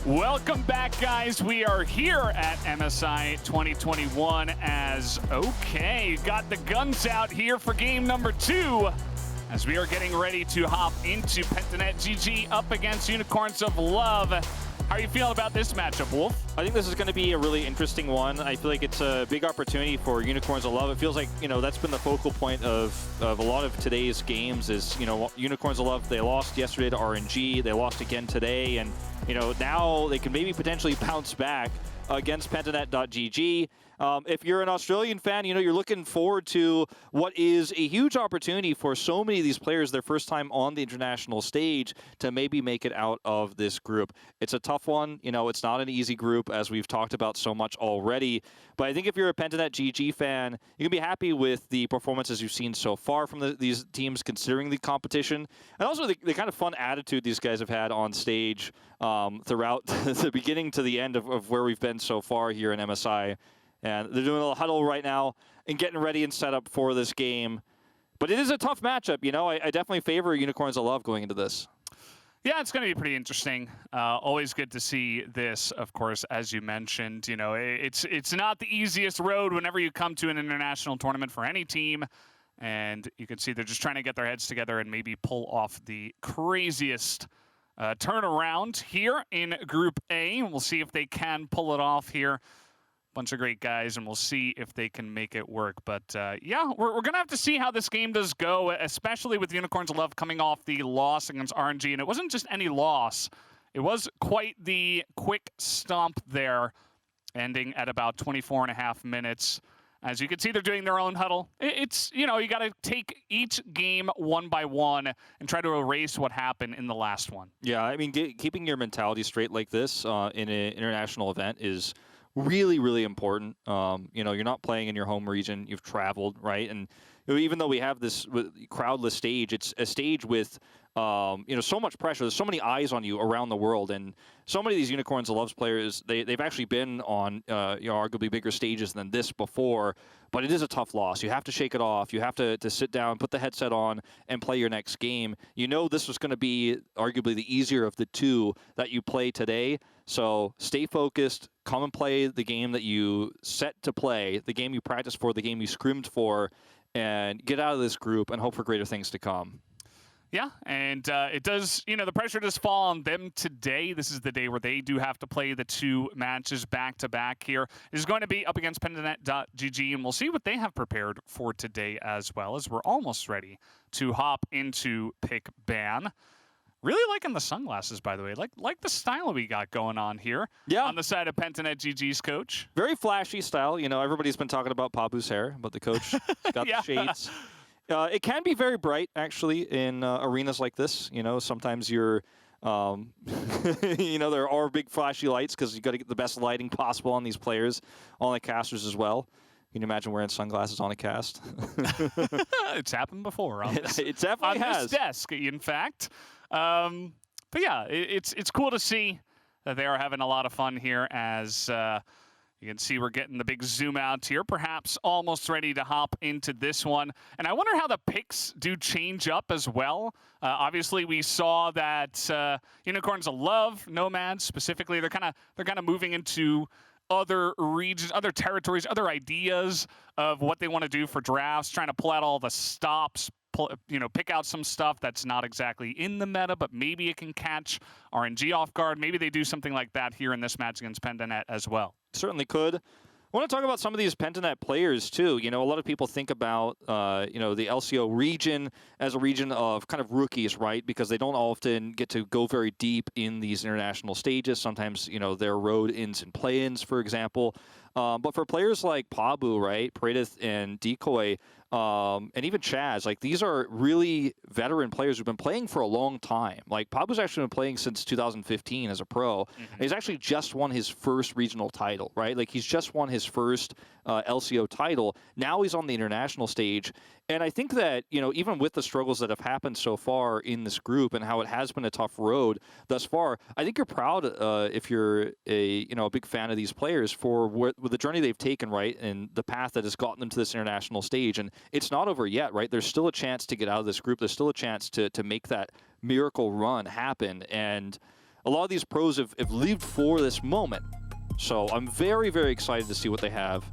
Welcome back, guys. We are here at MSI 2021 as OK. Got the guns out here for game number 2 as we are getting ready to hop into Pentanet GG up against Unicorns of Love. How are you feeling about this matchup, Wolf? I think this is going to be a really interesting one. I feel like it's a big opportunity for Unicorns of Love. It feels like, you know, that's been the focal point of a lot of today's games is, you know, Unicorns of Love, they lost yesterday to RNG, they lost again today, and, you know, now they can maybe potentially bounce back against Pentanet.gg. If you're an Australian fan, you know, you're looking forward to what is a huge opportunity for so many of these players, their first time on the international stage, to maybe make it out of this group. It's a tough one. You know, it's not an easy group, as we've talked about so much already. But I think if you're a Pentanet.gg fan, you can be happy with the performances you've seen so far from these teams, considering the competition. And also the kind of fun attitude these guys have had on stage throughout the beginning to the end of where we've been so far here in MSI. And they're doing a little huddle right now and getting ready and set up for this game. But it is a tough matchup, you know. I definitely favor Unicorns of Love going into this. Yeah, it's going to be pretty interesting. Always good to see this, of course, as you mentioned. You know, it's not the easiest road whenever you come to an international tournament for any team. And you can see they're just trying to get their heads together and maybe pull off the craziest turnaround here in Group A. We'll see if they can pull it off here. Bunch of great guys, and we'll see if they can make it work. But yeah, we're going to have to see how this game does go, especially with Unicorns of Love coming off the loss against RNG. And it wasn't just any loss. It was quite the quick stomp there, ending at about 24.5 minutes. As you can see, they're doing their own huddle. It's, you know, you got to take each game one by one and try to erase what happened in the last one. Yeah, I mean, keeping your mentality straight like this in an international event is really, really important. You know, you're not playing in your home region. You've traveled, right? And even though we have this crowdless stage, it's a stage with, you know, so much pressure. There's so many eyes on you around the world. And so many of these Unicorns of Love players, they've actually been on, you know, arguably bigger stages than this before. But it is a tough loss. You have to shake it off. You have to sit down, put the headset on, and play your next game. You know this was going to be arguably the easier of the two that you play today. So stay focused. Come and play the game that you set to play, the game you practiced for, the game you scrimmed for, and get out of this group and hope for greater things to come. Yeah, and it does, you know, the pressure does fall on them today. This is the day where they do have to play the 2 matches back-to-back here. It is going to be up against Pentanet.gg, and we'll see what they have prepared for today as well, as we're almost ready to hop into Pick Ban. Really liking the sunglasses, by the way. Like the style we got going on here. Yeah. On the side of Pentanet.gg's coach. Very flashy style. You know, everybody's been talking about Pabu's hair, but the coach got yeah. the shades. It can be very bright, actually, in arenas like this. You know, sometimes you're, you know, there are big flashy lights because you got to get the best lighting possible on these players, on the casters as well. Can you imagine wearing sunglasses on a cast? It's happened before. On this, it definitely has. On this desk, in fact. But yeah, it's cool to see that they are having a lot of fun here as you can see we're getting the big zoom out here, perhaps almost ready to hop into this one. And I wonder how the picks do change up as well. Obviously, we saw that Unicorns of Love, Nomanz specifically, they're kind of moving into other regions, other territories, other ideas of what they want to do for drafts, trying to pull out all the stops, you know, pick out some stuff that's not exactly in the meta, but maybe it can catch RNG off guard. Maybe they do something like that here in this match against Pentanet as well. Certainly could. I want to talk about some of these Pentanet players too. You know, a lot of people think about, you know, the LCO region as a region of kind of rookies, right? Because they don't often get to go very deep in these international stages. Sometimes, you know, their road ins and play-ins, for example. But for players like Pabu, right, Praedyth and Decoy, and even Chazz, like these are really veteran players who've been playing for a long time. Like Pabu's actually been playing since 2015 as a pro. Mm-hmm. He's actually just won his first regional title, right? Like he's just won his first LCO title. Now he's on the international stage. And I think that, you know, even with the struggles that have happened so far in this group and how it has been a tough road thus far, I think you're proud if you're a big fan of these players for with the journey they've taken, right, and the path that has gotten them to this international stage. And it's not over yet, right? There's still a chance to get out of this group. There's still a chance to make that miracle run happen. And a lot of these pros have lived for this moment. So I'm very, very excited to see what they have.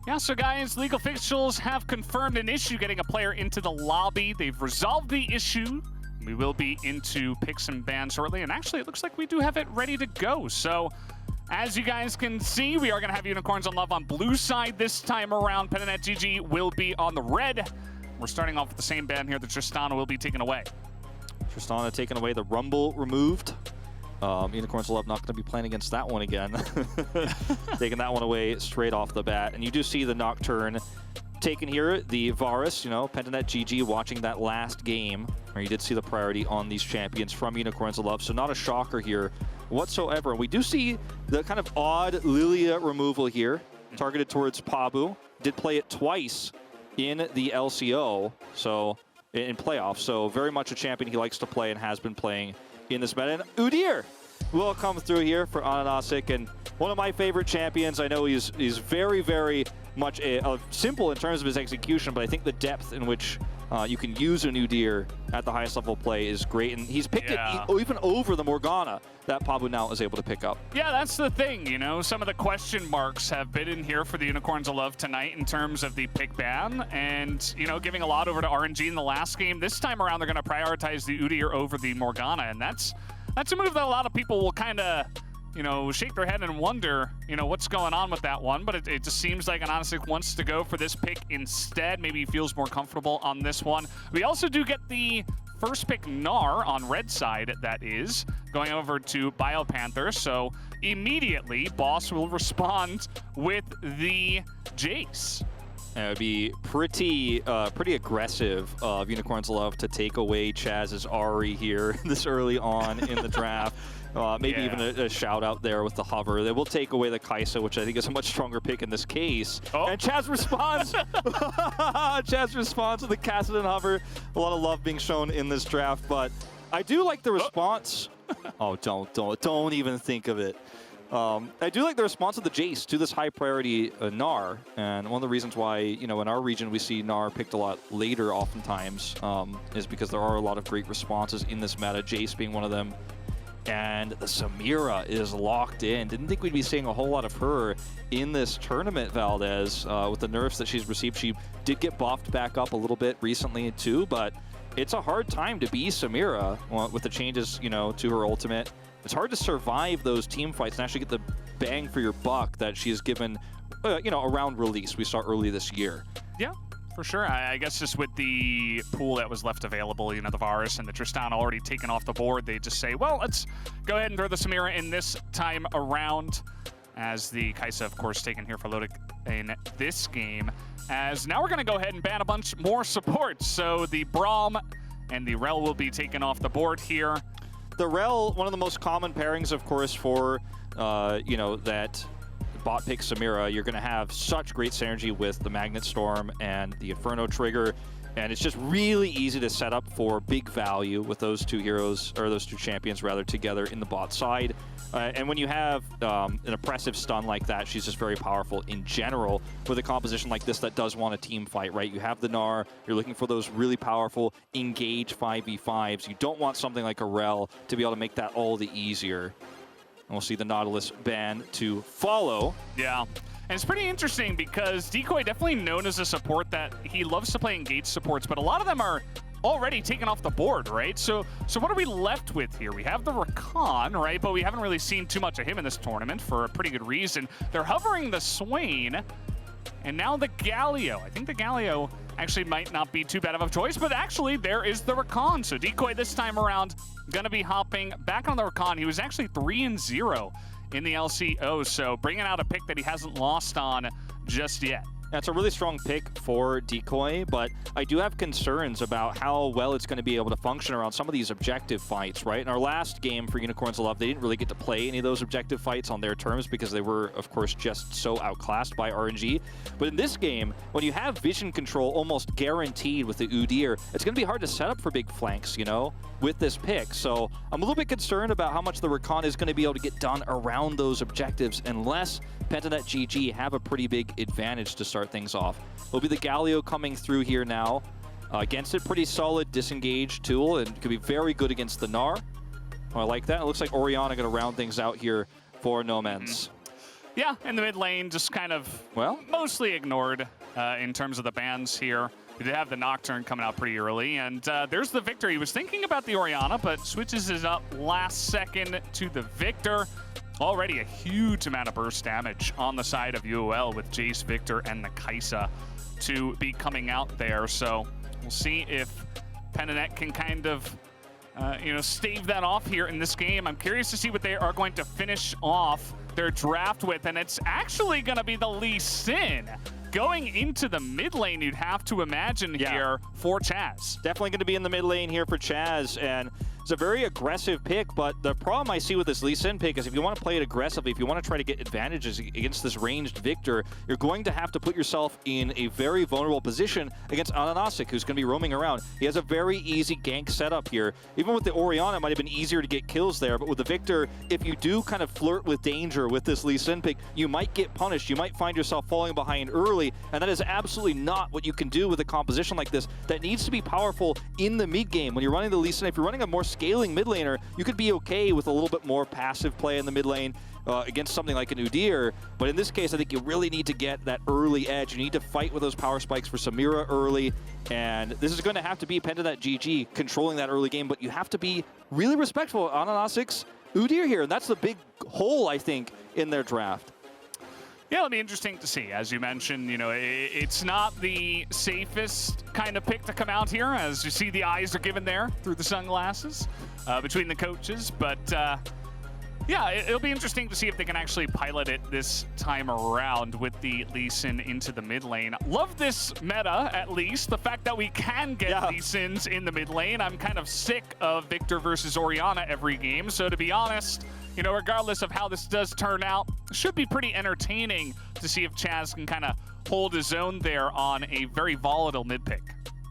Yeah, so guys, legal officials have confirmed an issue getting a player into the lobby. They've resolved the issue. We will be into picks and bans shortly, and actually it looks like we do have it ready to go. So as you guys can see, we are going to have Unicorns on Love on blue side this time around. Pentanet GG will be on the red. We're starting off with the same ban here that Tristana will be taken away. Tristana taking away, the Rumble removed. Unicorns Love not going to be playing against that one again. Taking that one away straight off the bat. And you do see the Nocturne taken here. The Varus, you know, Pentanet GG watching that last game, where you did see the priority on these champions from Unicorns Love. So not a shocker here whatsoever. And we do see the kind of odd Lilia removal here, targeted towards Pabu. Did play it twice in the LCO, so in playoffs. So very much a champion he likes to play and has been playing in this meta. And Udyr will come through here for AHaHaCiK, and one of my favorite champions. I know he's very, very much simple in terms of his execution, but I think the depth in which you can use an Udyr at the highest level play is great, and he's picked it even over the Morgana that Pabu now is able to pick up. Yeah, that's the thing, you know, some of the question marks have been in here for the Unicorns of Love tonight in terms of the pick ban, and, you know, giving a lot over to RNG in the last game. This time around, they're going to prioritize the Udyr over the Morgana, and that's a move that a lot of people will kind of, you know, shake their head and wonder, you know, what's going on with that one. But it just seems like AHaHaCiK wants to go for this pick instead. Maybe he feels more comfortable on this one. We also do get the first pick Gnar on red side, that is, going over to BioPanther. So immediately, Boss will respond with the Jayce. And it would be pretty aggressive of Unicorns Love to take away Chazz's Ahri here this early on in the draft. Maybe even a shout out there with the hover. They will take away the Kai'Sa, which I think is a much stronger pick in this case. Oh. And Chazz responds. Chazz responds with the Kassadin hover. A lot of love being shown in this draft, but I do like the response. Oh, don't even think of it. I do like the response of the Jayce to this high priority Gnar, and one of the reasons why, you know, in our region we see Gnar picked a lot later oftentimes is because there are a lot of great responses in this meta, Jayce being one of them. And the Samira is locked in. Didn't think we'd be seeing a whole lot of her in this tournament, Valdes, with the nerfs that she's received. She did get buffed back up a little bit recently too, but it's a hard time to be Samira with the changes, you know, to her ultimate. It's hard to survive those team fights and actually get the bang for your buck that she's given, you know, around release. We saw early this year. Yeah, for sure. I guess just with the pool that was left available, you know, the Varus and the Tristana already taken off the board, they just say, well, let's go ahead and throw the Samira in this time around, as the Kai'Sa, of course, taken here for Lodik in this game. As now we're going to go ahead and ban a bunch more supports. So the Braum and the Rel will be taken off the board here. The Rel, one of the most common pairings, of course, for, you know, that bot pick Samira. You're going to have such great synergy with the Magnet Storm and the Inferno Trigger, and it's just really easy to set up for big value with those two heroes, or those two champions, rather, together in the bot side. And when you have an oppressive stun like that, she's just very powerful in general with a composition like this that does want a team fight, right? You have the Gnar, you're looking for those really powerful engage 5v5s. You don't want something like a Rel to be able to make that all the easier. And we'll see the Nautilus ban to follow. Yeah. And it's pretty interesting because Decoy, definitely known as a support that he loves to play engage supports, but a lot of them are already taken off the board, right? So what are we left with here? We have the Rakan, right? But we haven't really seen too much of him in this tournament for a pretty good reason. They're hovering the Swain, and now the Galio. I think the Galio actually might not be too bad of a choice, but actually there is the Rakan. So Decoy this time around gonna be hopping back on the Rakan. He was actually 3-0 in the LCO, so bringing out a pick that he hasn't lost on just yet. That's a really strong pick for Decoy, but I do have concerns about how well it's going to be able to function around some of these objective fights, right? In our last game for Unicorns of Love, they didn't really get to play any of those objective fights on their terms because they were, of course, just so outclassed by RNG. But in this game, when you have vision control almost guaranteed with the Udyr, it's going to be hard to set up for big flanks, you know, with this pick. So I'm a little bit concerned about how much the Rakan is going to be able to get done around those objectives unless Pentanet GG have a pretty big advantage to start things off. Will be the Galio coming through here now. Against it, pretty solid disengage tool, and could be very good against the Gnar. Oh, I like that. It looks like Orianna going to round things out here for Nomanz. Yeah, in the mid lane, just kind of mostly ignored in terms of the bans here. We did have the Nocturne coming out pretty early, and there's the Viktor. He was thinking about the Orianna, but switches it up last second to the Viktor. Already a huge amount of burst damage on the side of UOL with Jayce, Viktor, and the Kai'Sa to be coming out there. So we'll see if Praedyth can kind of stave that off here in this game. I'm curious to see what they are going to finish off their draft with, and it's actually going to be the Lee Sin going into the mid lane, you'd have to imagine here for Chazz. Definitely going to be in the mid lane here for Chazz, and it's a very aggressive pick, but the problem I see with this Lee Sin pick is if you want to play it aggressively, if you want to try to get advantages against this ranged Viktor, you're going to have to put yourself in a very vulnerable position against AHaHaCiK, who's going to be roaming around. He has a very easy gank setup here. Even with the Orianna, it might have been easier to get kills there, but with the Viktor, if you do kind of flirt with danger with this Lee Sin pick, you might get punished. You might find yourself falling behind early, and that is absolutely not what you can do with a composition like this that needs to be powerful in the mid game. When you're running the Lee Sin, if you're running a more scaling mid laner, you could be okay with a little bit more passive play in the mid lane against something like an Udyr, but in this case, I think you really need to get that early edge. You need to fight with those power spikes for Samira early, and this is going to have to be Praedyth GG controlling that early game, but you have to be really respectful of AHaHaCiK's Udyr here, and that's the big hole, I think, in their draft. Yeah, it'll be interesting to see. As you mentioned, it's not the safest kind of pick to come out here, as you see the eyes are given there through the sunglasses between the coaches. But yeah, it'll be interesting to see if they can actually pilot it this time around with the Lee Sin into the mid lane. Love this meta, at least. The fact that we can get Lee Sins in the mid lane. I'm kind of sick of Viktor versus Orianna every game. So to be honest, regardless of how this does turn out, it should be pretty entertaining to see if Chazz can kind of hold his own there on a very volatile mid pick.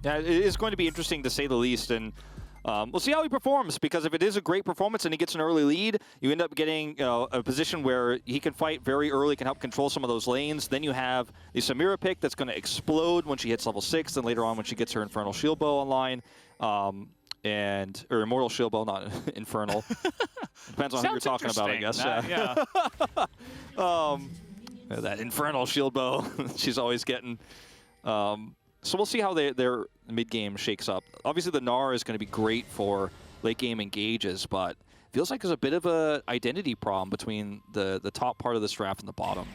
Yeah, it is going to be interesting to say the least, and we'll see how he performs, because if it is a great performance and he gets an early lead, you end up getting a position where he can fight very early, can help control some of those lanes. Then you have the Samira pick that's going to explode when she hits level 6, and later on when she gets her Infernal Shield Bow online. Or Immortal Shield Bow, not Infernal. Depends on who you're talking about, I guess. That Infernal Shield Bow she's always getting. So we'll see how their mid-game shakes up. Obviously, the Gnar is going to be great for late-game engages, but feels like there's a bit of an identity problem between the top part of this draft and the bottom.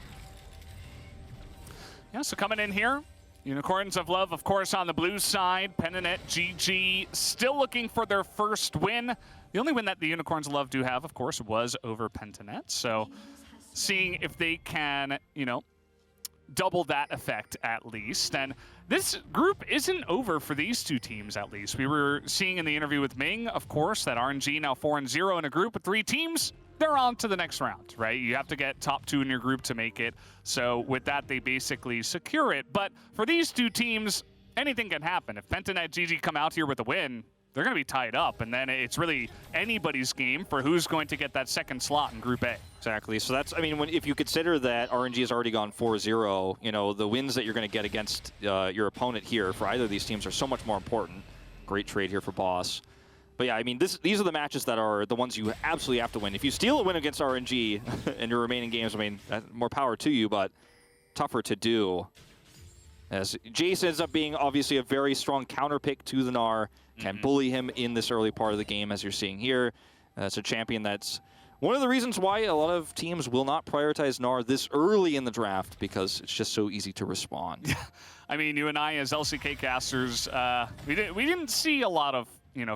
Yeah, so coming in here, Unicorns of Love, of course, on the blue side. Praedyth GG still looking for their first win. The only win that the Unicorns of Love do have, of course, was over Praedyth. So seeing if they can, double that effect at least. And this group isn't over for these two teams, at least. We were seeing in the interview with Ming, of course, that RNG now 4-0 in a group with 3 teams. They're on to the next round, right? You have to get top 2 in your group to make it. So with that, they basically secure it. But for these two teams, anything can happen. If Praedyth GG come out here with a win, they're going to be tied up. And then it's really anybody's game for who's going to get that second slot in Group A. Exactly. So that's, if you consider that RNG has already gone 4-0, the wins that you're going to get against your opponent here for either of these teams are so much more important. Great trade here for Boss. But yeah, these are the matches that are the ones you absolutely have to win. If you steal a win against RNG in your remaining games, more power to you, but tougher to do. As Jayce ends up being obviously a very strong counter pick to the Gnar, can bully him in this early part of the game, as you're seeing here. It's a champion that's one of the reasons why a lot of teams will not prioritize Gnar this early in the draft, because it's just so easy to respond. You and I, as LCK casters, we didn't see a lot of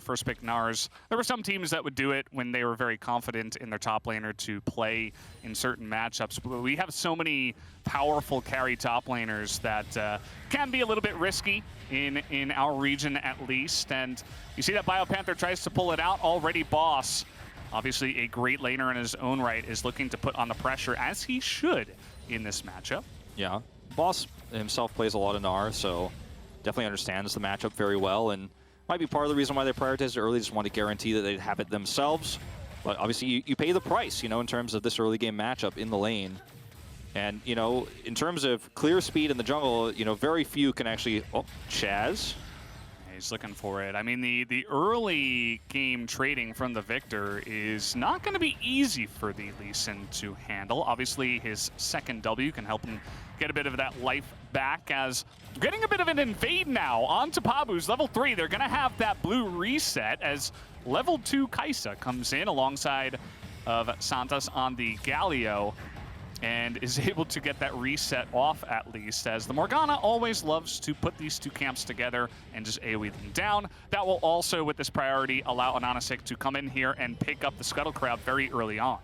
first pick Gnars. There were some teams that would do it when they were very confident in their top laner to play in certain matchups. But we have so many powerful carry top laners that can be a little bit risky in our region, at least. And you see that BioPanther tries to pull it out already. Boss, obviously a great laner in his own right, is looking to put on the pressure, as he should in this matchup. Yeah, Boss himself plays a lot of Gnar, so definitely understands the matchup very well, and might be part of the reason why they prioritized it early. Just want to guarantee that they'd have it themselves. But obviously, you pay the price, in terms of this early game matchup in the lane. And, in terms of clear speed in the jungle, very few can actually... Oh, Chazz. He's looking for it. I mean, the early game trading from the Viktor is not going to be easy for the Lee Sin to handle. Obviously, his second W can help him get a bit of that life back, as getting a bit of an invade now onto Pabu's level 3. They're going to have that blue reset as level 2 Kai'Sa comes in alongside of Santos on the Galio, and is able to get that reset off at least, as the Morgana always loves to put these two camps together and just AoE them down. That will also, with this priority, allow AHaHaCiK to come in here and pick up the Scuttle Crab very early on.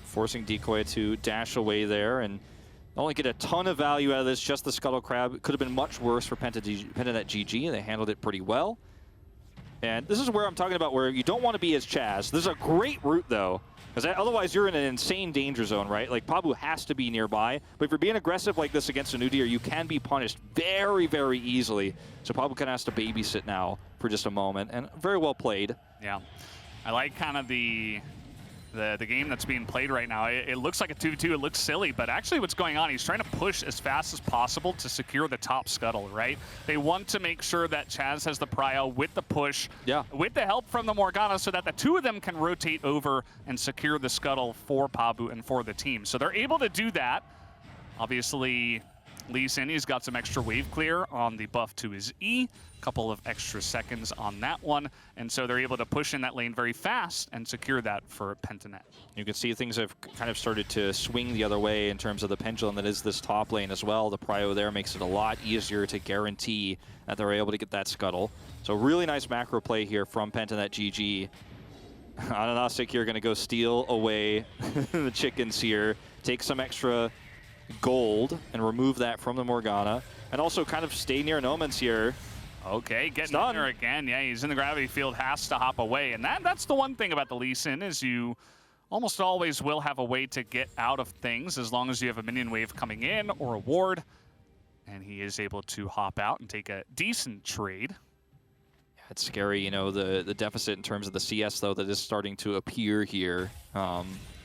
Forcing Decoy to dash away there and only get a ton of value out of this, just the Scuttle Crab. It could have been much worse for Pentanet GG. They handled it pretty well. And this is where I'm talking about where you don't want to be as Chazz. This is a great route, though, because otherwise you're in an insane danger zone, right? Like, Pabu has to be nearby. But if you're being aggressive like this against an Udyr, you can be punished very, very easily. So Pabu kind of has to babysit now for just a moment. And very well played. Yeah. I like kind of the game that's being played right now. It looks like a 2v2, it looks silly, but actually what's going on, he's trying to push as fast as possible to secure the top scuttle, right? They want to make sure that Chazz has the prio with the push, with the help from the Morgana, so that the two of them can rotate over and secure the scuttle for Pabu and for the team. So they're able to do that. Obviously, Lee Sin, he's got some extra wave clear on the buff to his E, couple of extra seconds on that one, and so they're able to push in that lane very fast and secure that for Pentanet. You can see things have kind of started to swing the other way in terms of the pendulum that is this top lane as well. The prio there makes it a lot easier to guarantee that they're able to get that scuttle. So really nice macro play here from Pentanet GG. AHaHaCiK here going to go steal away the chickens here, take some extra gold and remove that from the Morgana, and also kind of stay near Nomanz here. Okay, getting in there again. Yeah, he's in the gravity field, has to hop away. And that's the one thing about the Lee Sin, is you almost always will have a way to get out of things as long as you have a minion wave coming in or a ward. And he is able to hop out and take a decent trade. Yeah, it's scary, you know, the deficit in terms of the CS, though, that is starting to appear here.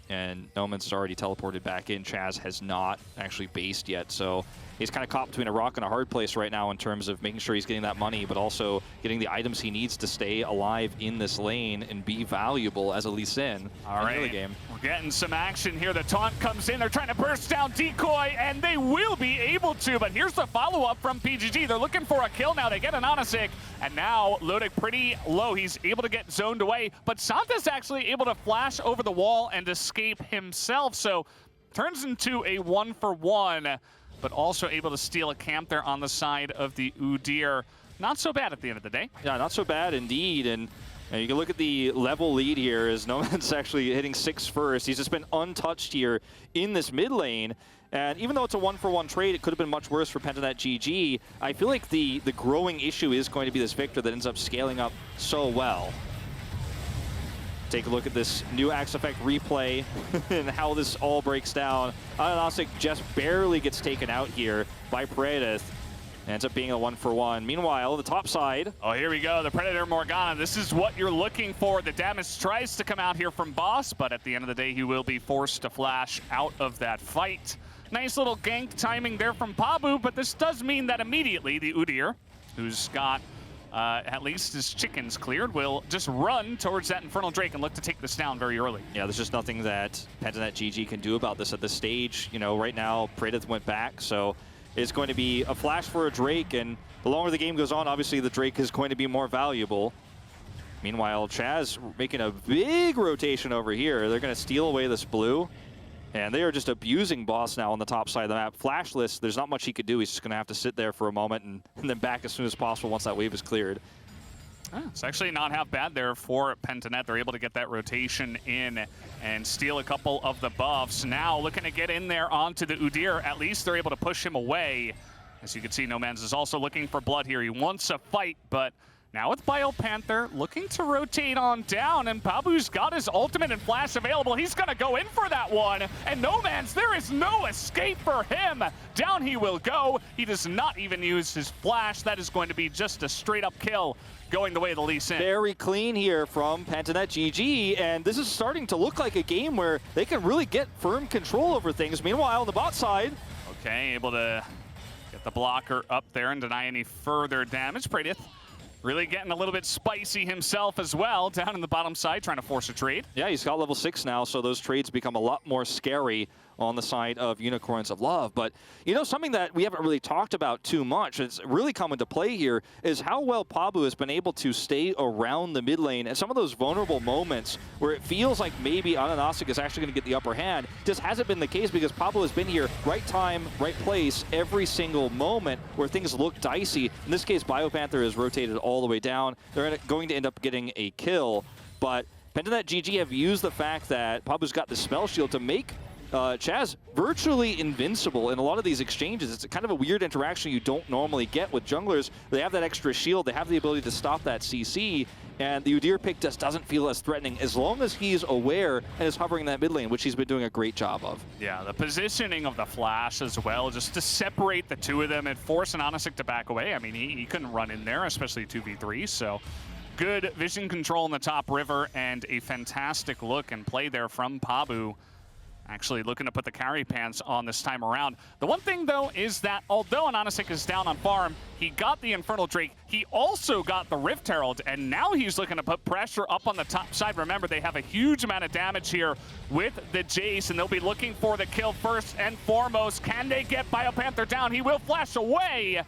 And Nomanz has already teleported back in. Chazz has not actually based yet, so he's kind of caught between a rock and a hard place right now in terms of making sure he's getting that money, but also getting the items he needs to stay alive in this lane and be valuable as a Lee Sin. All right, the game. We're getting some action here. The taunt comes in. They're trying to burst down Decoy, and they will be able to, but here's the follow-up from PGG. They're looking for a kill now. They get an AHaHaCiK, and now Lodik pretty low. He's able to get zoned away, but Santos actually able to flash over the wall and escape himself, so turns into a 1-for-1, but also able to steal a camp there on the side of the Udyr. Not so bad at the end of the day. Yeah, not so bad indeed. And you can look at the level lead here as Nomanz actually hitting 6 first. He's just been untouched here in this mid lane. And even though it's a 1-for-1 trade, it could have been much worse for Pentanet GG. I feel like the growing issue is going to be this Viktor that ends up scaling up so well. Take a look at this new Axe Effect replay and how this all breaks down. AHaHaCiK just barely gets taken out here by Praedyth. Ends up being a 1-for-1. Meanwhile, the top side. Oh, here we go. The Predator Morgana. This is what you're looking for. The damage tries to come out here from Boss, but at the end of the day, he will be forced to flash out of that fight. Nice little gank timing there from Pabu, but this does mean that immediately the Udyr, who's got at least his chickens cleared, will just run towards that Infernal Drake and look to take this down very early. Yeah, there's just nothing that Pentanet GG can do about this at this stage. You know, right now, Praedyth went back, so it's going to be a flash for a Drake, and the longer the game goes on, obviously the Drake is going to be more valuable. Meanwhile, Chazz making a big rotation over here. They're going to steal away this blue, and they are just abusing Boss now on the top side of the map. Flashless, there's not much he could do. He's just going to have to sit there for a moment and then back as soon as possible once that wave is cleared. It's actually not half bad there for Pentanet. They're able to get that rotation in and steal a couple of the buffs. Now looking to get in there onto the Udyr. At least they're able to push him away. As you can see, Nomanz is also looking for blood here. He wants a fight, but now with BioPanther looking to rotate on down, and Pabu's got his ultimate and flash available. He's going to go in for that one, and Nomanz, there is no escape for him. Down he will go. He does not even use his flash. That is going to be just a straight-up kill going the way of the Lee Sin. Very clean here from Pentanet GG, and this is starting to look like a game where they can really get firm control over things. Meanwhile, on the bot side. Okay, able to get the blocker up there and deny any further damage. Praedyth really getting a little bit spicy himself as well, down in the bottom side, trying to force a trade. Yeah, he's got level 6 now, so those trades become a lot more scary on the side of Unicorns of Love. But, you know, something that we haven't really talked about too much, it's really come into play here, is how well Pabu has been able to stay around the mid lane and some of those vulnerable moments where it feels like maybe AHaHaCiK is actually going to get the upper hand. Just hasn't been the case because Pabu has been here, right time, right place, every single moment where things look dicey. In this case, BioPanther is rotated all the way down. They're going to end up getting a kill, but Pentanet GG have used the fact that Pabu's got the spell shield to make Chazz virtually invincible in a lot of these exchanges. It's kind of a weird interaction you don't normally get with junglers. They have that extra shield, they have the ability to stop that CC, and the Udyr pick just doesn't feel as threatening as long as he's aware and is hovering in that mid lane, which he's been doing a great job of. Yeah, the positioning of the flash as well, just to separate the two of them and force an AHaHaCiK to back away. I mean, he couldn't run in there, especially 2v3, so good vision control in the top river and a fantastic look and play there from Pabu. Actually looking to put the carry pants on this time around. The one thing, though, is that although AHaHaCiK is down on farm, he got the Infernal Drake, he also got the Rift Herald, and now he's looking to put pressure up on the top side. Remember, they have a huge amount of damage here with the Jayce, and they'll be looking for the kill first and foremost. Can they get BioPanther down? He will flash away,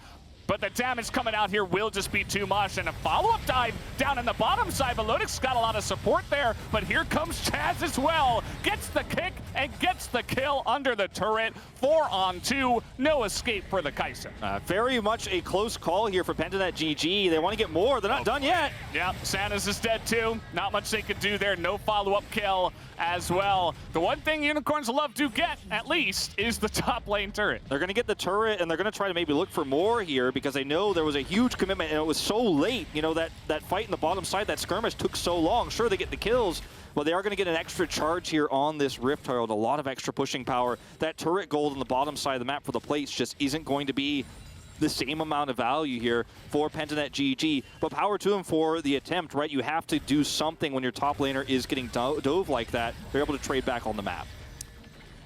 but the damage coming out here will just be too much. And a follow-up dive down in the bottom side, but Lodik's got a lot of support there. But here comes Chazz as well. Gets the kick and gets the kill under the turret. 4-on-2, no escape for the Kai'Sa. Very much a close call here for Pentanet GG. They want to get more. They're not done yet. Yeah, Santa's is dead too. Not much they could do there. No follow-up kill as well. The one thing Unicorns Love do get, at least, is the top lane turret. They're going to get the turret, and they're going to try to maybe look for more here because they know there was a huge commitment, and it was so late. You know, that fight in the bottom side, that skirmish took so long. Sure, they get the kills, but they are going to get an extra charge here on this Rift Herald. A lot of extra pushing power. That turret gold on the bottom side of the map for the plates just isn't going to be the same amount of value here for Pentanet GG, but power to him for the attempt, right? You have to do something when your top laner is getting dove like that. They're able to trade back on the map.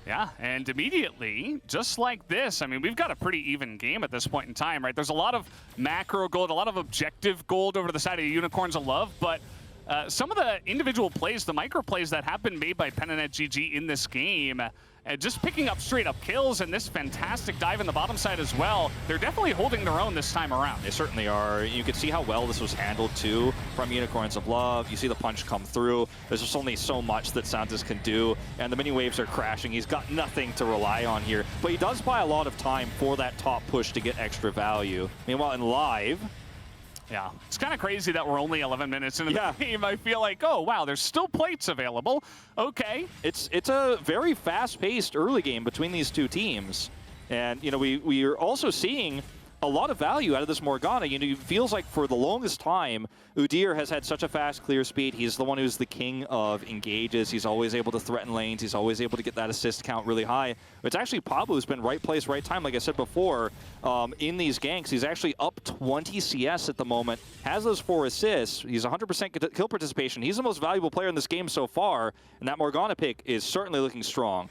Yeah, and immediately, just like this, I mean, we've got a pretty even game at this point in time, right? There's a lot of macro gold, a lot of objective gold over to the side of the Unicorns of Love, but some of the individual plays, the micro plays that have been made by Pentanet GG in this game, just picking up straight up kills and this fantastic dive in the bottom side as well, they're definitely holding their own this time around. They certainly are. You can see how well this was handled too from Unicorns of Love. You see the punch come through. There's just only so much that Santas can do, and the mini waves are crashing. He's got nothing to rely on here, but he does buy a lot of time for that top push to get extra value. Meanwhile, in live, yeah, it's kind of crazy that we're only 11 minutes into the game. I feel like, oh, wow, there's still plates available. Okay. It's a very fast-paced early game between these two teams. And, you know, we are also seeing a lot of value out of this Morgana. You know, it feels like for the longest time, Udyr has had such a fast clear speed. He's the one who's the king of engages. He's always able to threaten lanes. He's always able to get that assist count really high. It's actually Pabu who's been right place, right time, like I said before, in these ganks. He's actually up 20 CS at the moment, has those 4 assists. He's 100% kill participation. He's the most valuable player in this game so far, and that Morgana pick is certainly looking strong.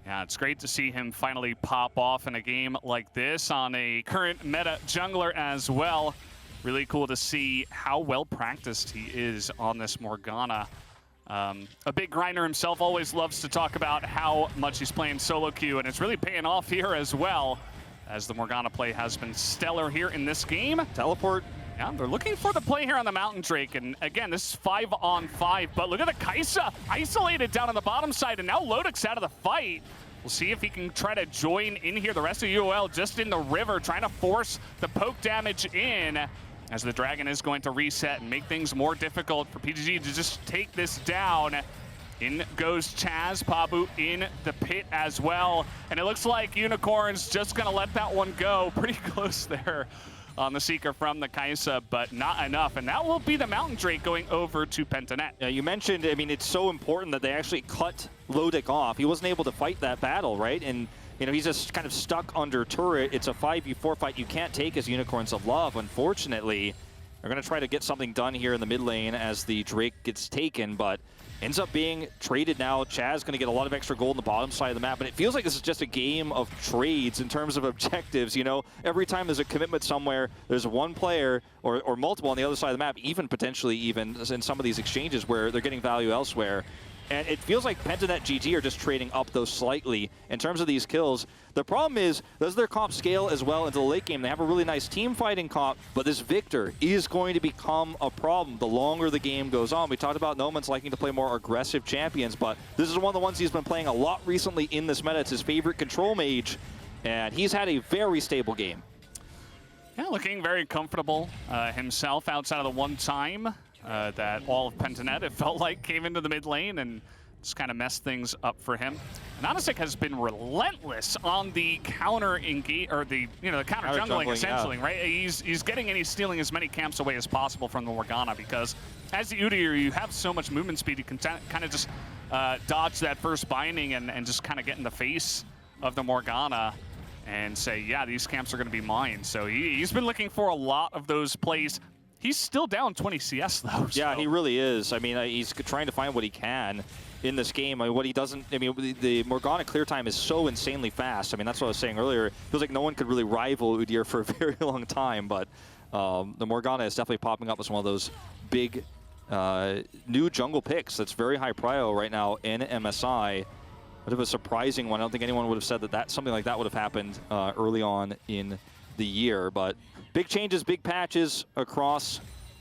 Yeah, it's great to see him finally pop off in a game like this on a current meta jungler as well. Really cool to see how well practiced he is on this Morgana. A big grinder himself, always loves to talk about how much he's playing solo queue, and it's really paying off here as well, as the Morgana play has been stellar here in this game. Teleport. Yeah, they're looking for the play here on the Mountain Drake, and again, this is 5-on-5, but look at the Kai'Sa isolated down on the bottom side, and now Lodik's out of the fight. We'll see if he can try to join in here. The rest of UOL just in the river, trying to force the poke damage in, as the Dragon is going to reset and make things more difficult for PGG to just take this down. In goes Chazz, Pabu in the pit as well, and it looks like Unicorns just gonna let that one go. Pretty close there on the Seeker from the Kai'Sa, but not enough. And that will be the Mountain Drake going over to Pentanet. Yeah, you mentioned, I mean, it's so important that they actually cut Lodik off. He wasn't able to fight that battle, right? And, you know, he's just kind of stuck under turret. It's a 5v4 fight you can't take as Unicorns of Love, unfortunately. They're going to try to get something done here in the mid lane as the Drake gets taken, but ends up being traded now. Chazz going to get a lot of extra gold on the bottom side of the map, but it feels like this is just a game of trades in terms of objectives. You know, every time there's a commitment somewhere, there's one player or multiple on the other side of the map, even potentially even in some of these exchanges where they're getting value elsewhere. And it feels like Pentanet GG are just trading up those slightly in terms of these kills. The problem is, does their comp scale as well into the late game? They have a really nice team fighting comp, but this Viktor is going to become a problem the longer the game goes on. We talked about Nomanz liking to play more aggressive champions, but this is one of the ones he's been playing a lot recently in this meta. It's his favorite control mage, and he's had a very stable game. Yeah, looking very comfortable himself outside of the one time that all of Pentanet, it felt like, came into the mid lane and just kind of messed things up for him. And AHaHaCiK has been relentless on the counter engage, or the the counter jungling essentially, yeah. Right? He's getting and he's stealing as many camps away as possible from the Morgana, because as the Udyr, you have so much movement speed, you can kind of just dodge that first binding and just kind of get in the face of the Morgana and say, yeah, these camps are going to be mine. So he's been looking for a lot of those plays. He's still down 20 CS though. Yeah, so. He really is. I mean, he's trying to find what he can in this game. I mean, what he doesn't, I mean, the Morgana clear time is so insanely fast. I mean, that's what I was saying earlier. It feels like no one could really rival Udyr for a very long time, but the Morgana is definitely popping up as one of those big new jungle picks that's very high prio right now in MSI. Bit of a surprising one. I don't think anyone would have said that something like that would have happened early on in the year, but big changes, big patches across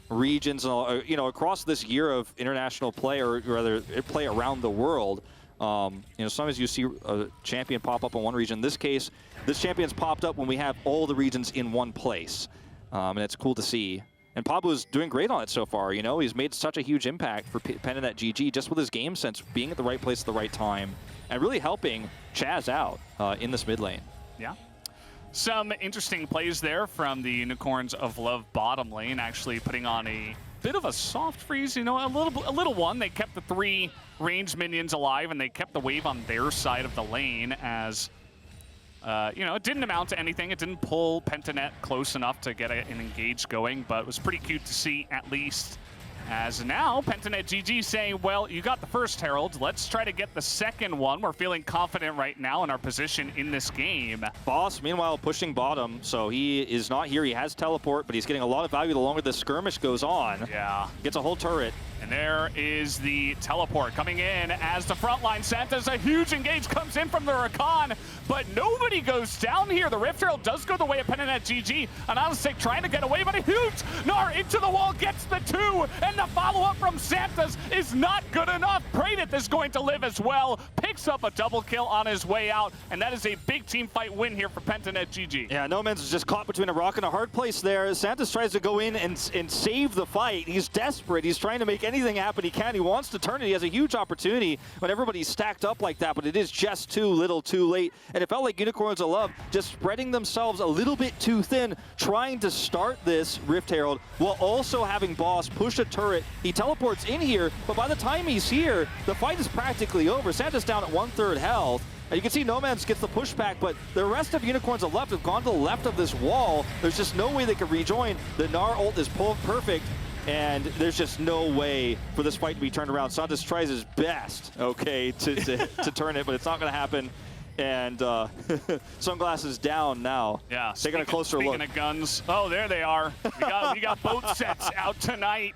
regions, across this year of international play, or rather play around the world. Sometimes you see a champion pop up in one region. In this case, this champion's popped up when we have all the regions in one place, and it's cool to see. And Pabu is doing great on it so far. You know, he's made such a huge impact for Pentanet GG just with his game sense, being at the right place at the right time, and really helping Chazz out in this mid lane. Yeah. Some interesting plays there from the Unicorns of Love bottom lane, actually putting on a bit of a soft freeze, a little one. They kept the 3 ranged minions alive, and they kept the wave on their side of the lane as, it didn't amount to anything. It didn't pull Pentanet close enough to get an engage going, but it was pretty cute to see at least. As now, Pentanet GG saying, well, you got the first Herald. Let's try to get the second one. We're feeling confident right now in our position in this game. Boss, meanwhile, pushing bottom, so he is not here. He has teleport, but he's getting a lot of value the longer the skirmish goes on. Yeah. Gets a whole turret. And there is the teleport coming in as the frontline Santa's a huge engage comes in from the Rakan, but nobody goes down here. The Rift Herald does go the way of Pentanet GG. And AHaHaCiK trying to get away, but a huge Gnar into the wall, gets the 2, and the follow-up from Santa's is not good enough. Praedyth is going to live as well, picks up a double kill on his way out, and that is a big team fight win here for Pentanet GG. Yeah, Nomanz is just caught between a rock and a hard place there. Santa's tries to go in and save the fight. He's desperate. He's trying to make anything happen he can. He wants to turn it. He has a huge opportunity when everybody's stacked up like that, but it is just too little too late. And it felt like Unicorns of Love just spreading themselves a little bit too thin, trying to start this Rift Herald while also having Boss push a turret. He teleports in here, but by the time he's here, the fight is practically over. Santa's down at 1/3 health. And you can see Nomanz gets the pushback, but the rest of Unicorns of Left have gone to the left of this wall. There's just no way they can rejoin. The Gnar ult is perfect, and there's just no way for this fight to be turned around. Santos tries his best, okay, to turn it, but it's not going to happen. And Sunglasses down now. Yeah, taking a closer look. Speaking of guns, oh, there they are. We got both sets out tonight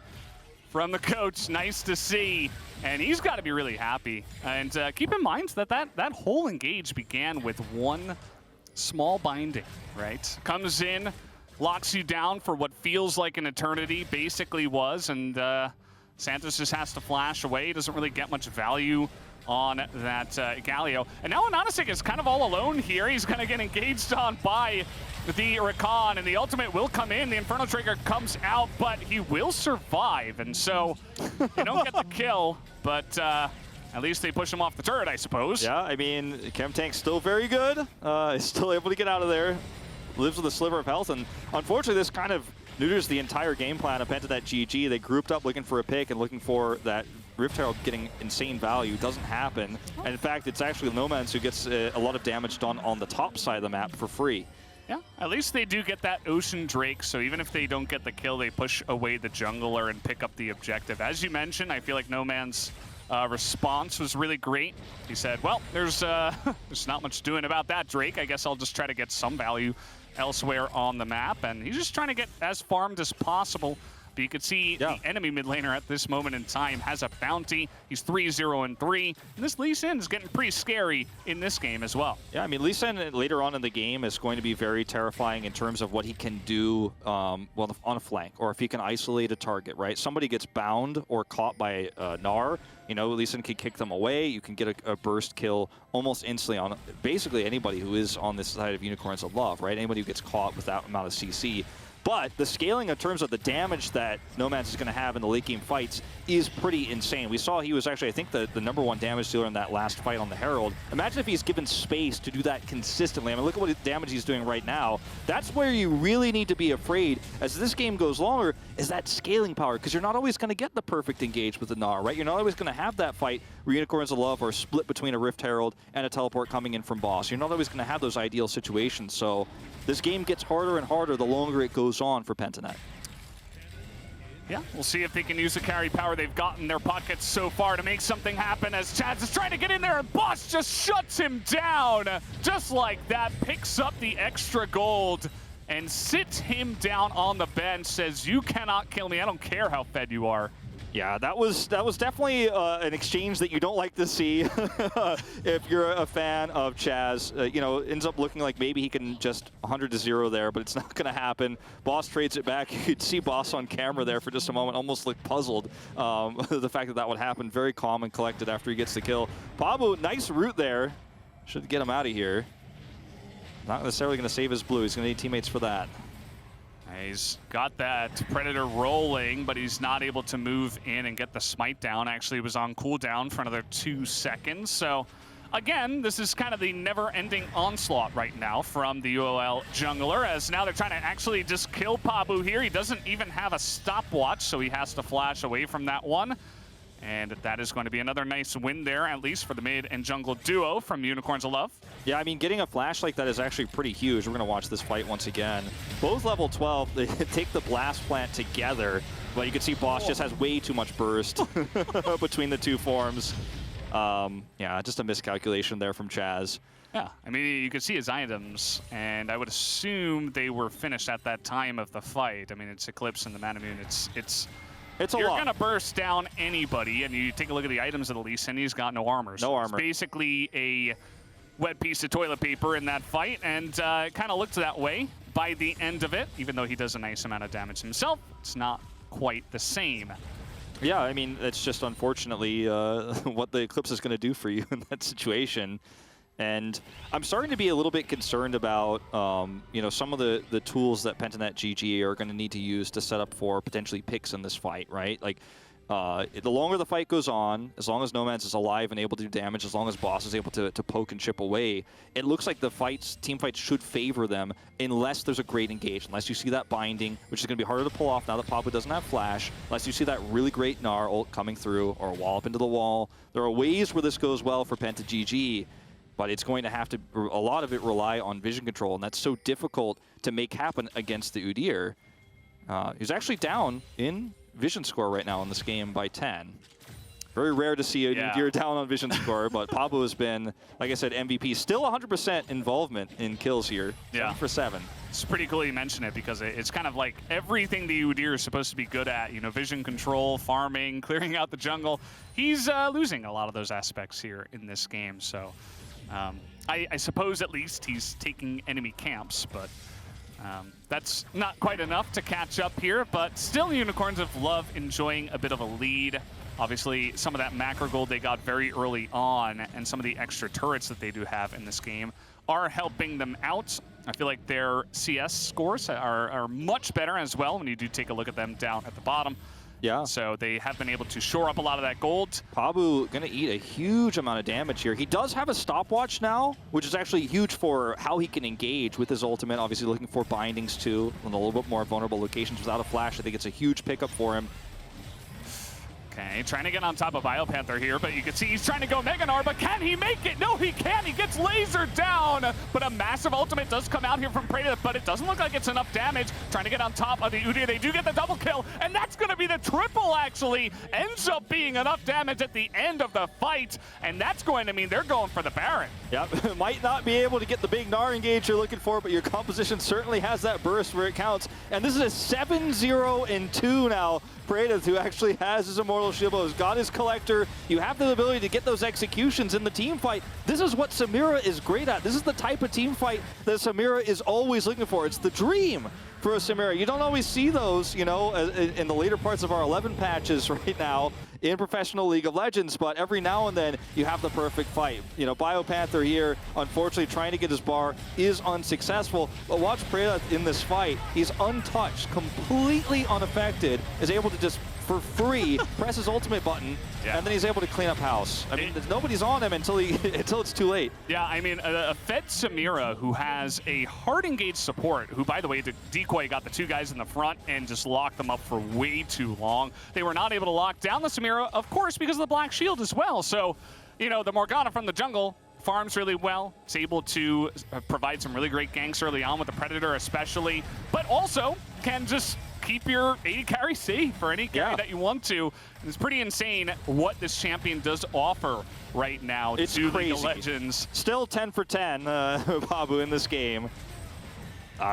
from the coach. Nice to see. And he's got to be really happy. And keep in mind that whole engage began with one small binding, right? Comes in, locks you down for what feels like an eternity, basically was, and Santos just has to flash away. Doesn't really get much value on that Galio. And now AHaHaCiK is kind of all alone here. He's going to get engaged on by the Rakan, and the ultimate will come in. The Inferno Trigger comes out, but he will survive. And so you don't get the kill, but at least they push him off the turret, I suppose. Yeah, I mean, Chem Tank's still very good. He's still able to get out of there. Lives with a sliver of health, and unfortunately this kind of neuters the entire game plan of Pentanet GG. They grouped up looking for a pick and looking for that Rift Herald getting insane value. Doesn't happen. And in fact, it's actually Nomanz who gets a lot of damage done on the top side of the map for free. Yeah, at least they do get that Ocean Drake, so even if they don't get the kill, they push away the jungler and pick up the objective. As you mentioned, I feel like Nomanz response was really great. He said, well, there's not much doing about that, Drake. I guess I'll just try to get some value elsewhere on the map, and he's just trying to get as farmed as possible. But you can see the enemy mid laner at this moment in time has a bounty. He's 3-0-3, and this Lee Sin is getting pretty scary in this game as well. Yeah, I mean, Lee Sin later on in the game is going to be very terrifying in terms of what he can do well, on a flank, or if he can isolate a target, right? Somebody gets bound or caught by Gnar, you know, Lee Sin can kick them away. You can get a burst kill almost instantly on basically anybody who is on this side of Unicorns of Love, right? Anybody who gets caught with that amount of CC. But the scaling in terms of the damage that Nomanz is going to have in the late game fights is pretty insane. We saw he was actually, I think, the #1 damage dealer in that last fight on the Herald. Imagine if he's given space to do that consistently. I mean, look at what damage he's doing right now. That's where you really need to be afraid as this game goes longer, is that scaling power, because you're not always going to get the perfect engage with the Gnar, right? You're not always going to have that fight where Unicorns of Love are split between a Rift Herald and a teleport coming in from boss. You're not always going to have those ideal situations. So this game gets harder and harder the longer it goes on for Pentanet. Yeah, we'll see if they can use the carry power they've got in their pockets so far to make something happen, as Chazz is trying to get in there and Boss just shuts him down. Just like that, picks up the extra gold and sits him down on the bench, says, you cannot kill me, I don't care how fed you are. Yeah, that was definitely an exchange that you don't like to see if you're a fan of Chazz. You know, ends up looking like maybe he can just 100-0 there, but it's not going to happen. Boss trades it back. You could see Boss on camera there for just a moment, almost looked puzzled. The fact that that would happen, very calm and collected after he gets the kill. Pabu, nice route there. Should get him out of here. Not necessarily going to save his blue. He's going to need teammates for that. He's got that Predator rolling, but he's not able to move in and get the smite down. Actually, it was on cooldown for another 2 seconds. So, again, this is kind of the never-ending onslaught right now from the UOL jungler, as now they're trying to actually just kill Pabu here. He doesn't even have a stopwatch, so he has to flash away from that one. And that is going to be another nice win there, at least for the mid and jungle duo from Unicorns of Love. Yeah, I mean, getting a flash like that is actually pretty huge. We're going to watch this fight once again. Both level 12, they take the blast plant together, but you can see Boss just has way too much burst between the two forms. Yeah, just a miscalculation there from Chazz. Yeah, I mean, you can see his items, and I would assume they were finished at that time of the fight. I mean, it's Eclipse and the Mana Moon. You're going to burst down anybody, and you take a look at the items of the Lee Sin, he's got no armor. No armor. It's basically a wet piece of toilet paper in that fight, and it kind of looked that way by the end of it. Even though he does a nice amount of damage himself, it's not quite the same. Yeah, I mean, it's just unfortunately what the Eclipse is going to do for you in that situation. And I'm starting to be a little bit concerned about, you know, some of the tools that Pentanet GG are going to need to use to set up for potentially picks in this fight, right? Like, the longer the fight goes on, as long as Nomanz is alive and able to do damage, as long as Boss is able to poke and chip away, it looks like the team fights should favor them unless there's a great engage, unless you see that binding, which is going to be harder to pull off now that Pabu doesn't have flash, unless you see that really great Gnar ult coming through or a wallop into the wall. There are ways where this goes well for Penta GG, but it's going to have to, a lot of it rely on vision control, and that's so difficult to make happen against the Udyr. He's actually down in vision score right now in this game by 10. Very rare to see a Udyr down on vision score, but Pabu has been, like I said, MVP. Still 100% involvement in kills here, 7 for 7. It's pretty cool you mention it, because it's kind of like everything the Udyr is supposed to be good at, you know, vision control, farming, clearing out the jungle. He's losing a lot of those aspects here in this game, so I suppose at least he's taking enemy camps, but that's not quite enough to catch up here. But still, Unicorns of Love enjoying a bit of a lead. Obviously, some of that macro gold they got very early on, and some of the extra turrets that they do have in this game are helping them out. I feel like their CS scores are much better as well when you do take a look at them down at the bottom. Yeah. So they have been able to shore up a lot of that gold. Pabu going to eat a huge amount of damage here. He does have a stopwatch now, which is actually huge for how he can engage with his ultimate. Obviously looking for bindings too, on a little bit more vulnerable locations without a flash. I think it's a huge pickup for him. Okay, trying to get on top of BioPanther here, but you can see he's trying to go Mega Gnar, but can he make it? No, he can't. He gets lasered down, but a massive ultimate does come out here from Praedyth, but it doesn't look like it's enough damage. Trying to get on top of the Udyr. They do get the double kill, and that's going to be the triple, actually. Ends up being enough damage at the end of the fight, and that's going to mean they're going for the Baron. Yep, might not be able to get the big Gnar engage you're looking for, but your composition certainly has that burst where it counts. And this is a 7-0-2 now. Praedyth, who actually has his Immortal Shield, has got his Collector. You have the ability to get those executions in the team fight. This is what Samira is great at. This is the type of team fight that Samira is always looking for. It's the dream for a Samira. You don't always see those, you know, in the later parts of our 11 patches right now in professional League of Legends, but every now and then you have the perfect fight. You know, BioPanther here, unfortunately trying to get his bar, is unsuccessful, but watch Praedyth in this fight. He's untouched, completely unaffected, is able to just, for free, press his ultimate button, and then he's able to clean up house. I mean, nobody's on him until it's too late. Yeah, I mean, a fed Samira who has a hard engaged support, who, by the way, Decoy got the two guys in the front and just locked them up for way too long. They were not able to lock down the Samira, of course, because of the Black Shield as well. So, you know, the Morgana from the jungle farms really well. It's able to provide some really great ganks early on with the Predator especially, but also can just keep your AD carry safe for any carry that you want to. And it's pretty insane what this champion does offer right now to League of Legends. Still 10 for 10, Pabu, in this game.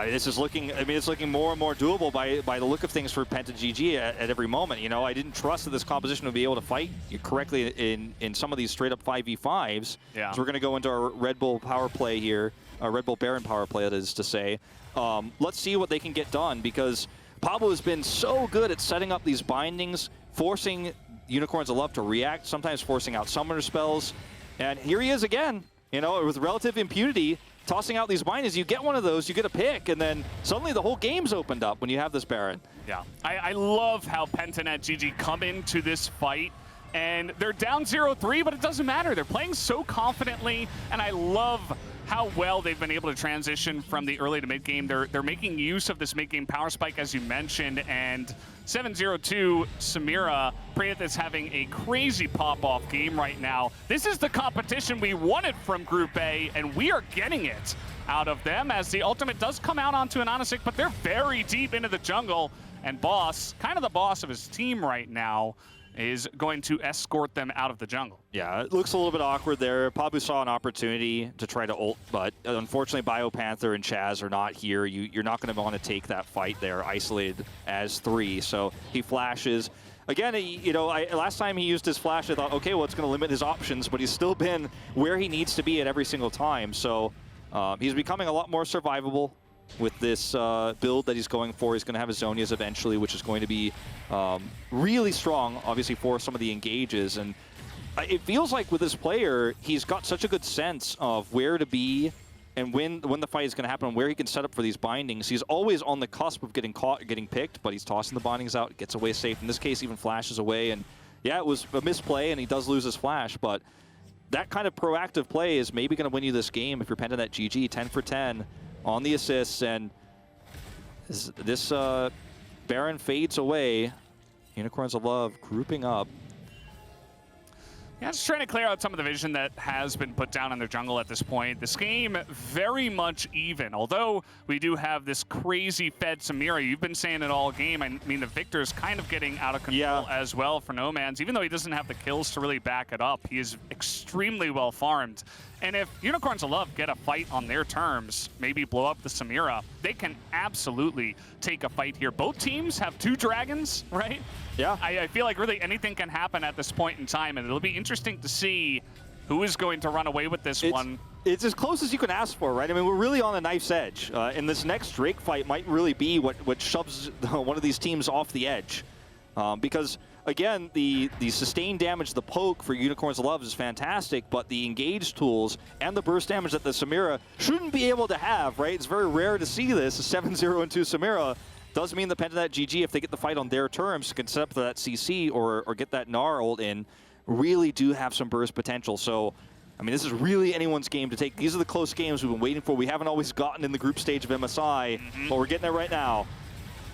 This is looking, I mean, it's looking more and more doable by the look of things for PGG at every moment. You know, I didn't trust that this composition would be able to fight correctly in some of these straight up 5v5s. Yeah. So we're going to go into our Red Bull power play here, Red Bull Baron power play, that is to say. Let's see what they can get done, because Pabu has been so good at setting up these bindings, forcing Unicorns of Love to react, sometimes forcing out summoner spells. And here he is again, you know, with relative impunity, tossing out these bindings. You get one of those, you get a pick, and then suddenly the whole game's opened up when you have this Baron. Yeah, I love how Pentanet GG come into this fight, and they're down 0-3, but it doesn't matter. They're playing so confidently, and I love how well they've been able to transition from the early to mid game. They're making use of this mid game power spike, as you mentioned, and 7-0-2 Samira, Praedyth is having a crazy pop-off game right now. This is the competition we wanted from Group A, and we are getting it out of them as the ultimate does come out onto an AHaHaCiK, but they're very deep into the jungle, and Boss, kind of the boss of his team right now, is going to escort them out of the jungle. Yeah, it looks a little bit awkward there. Pabu saw an opportunity to try to ult, but unfortunately BioPanther and Chazz are not here. You're not going to want to take that fight there isolated as 3, so he flashes. Again, you know, last time he used his flash, I thought, okay, well, it's going to limit his options, but he's still been where he needs to be at every single time, so he's becoming a lot more survivable with this build that he's going for. He's going to have his Zhonya's eventually, which is going to be really strong, obviously, for some of the engages. And it feels like with this player, he's got such a good sense of where to be and when the fight is going to happen and where he can set up for these bindings. He's always on the cusp of getting caught, getting picked, but he's tossing the bindings out, gets away safe. In this case, even flashes away. And yeah, it was a misplay, and he does lose his flash, but that kind of proactive play is maybe going to win you this game if you're Pentanet GG, 10 for 10. On the assists, and this Baron fades away. Unicorns of Love grouping up. Yeah, just trying to clear out some of the vision that has been put down in their jungle at this point. This game very much even, although we do have this crazy fed Samira. You've been saying it all game. I mean, the Viktor's kind of getting out of control as well for Nomanz. Even though he doesn't have the kills to really back it up, he is extremely well farmed. And if Unicorns of Love get a fight on their terms, maybe blow up the Samira, they can absolutely take a fight here. Both teams have 2 dragons, right? Yeah. I feel like really anything can happen at this point in time, and it'll be interesting to see who is going to run away with this one. It's as close as you can ask for, right? I mean, we're really on a knife's edge. And this next Drake fight might really be what shoves one of these teams off the edge. Because, again, the sustained damage, the poke for Unicorns of Love is fantastic, but the engage tools and the burst damage that the Samira shouldn't be able to have, right? It's very rare to see this. A 7-0-2 Samira does mean the Pentanet GG, if they get the fight on their terms, can set up for that CC or get that Gnar ult in, really do have some burst potential. So, I mean, this is really anyone's game to take. These are the close games we've been waiting for. We haven't always gotten in the group stage of MSI, but we're getting there right now.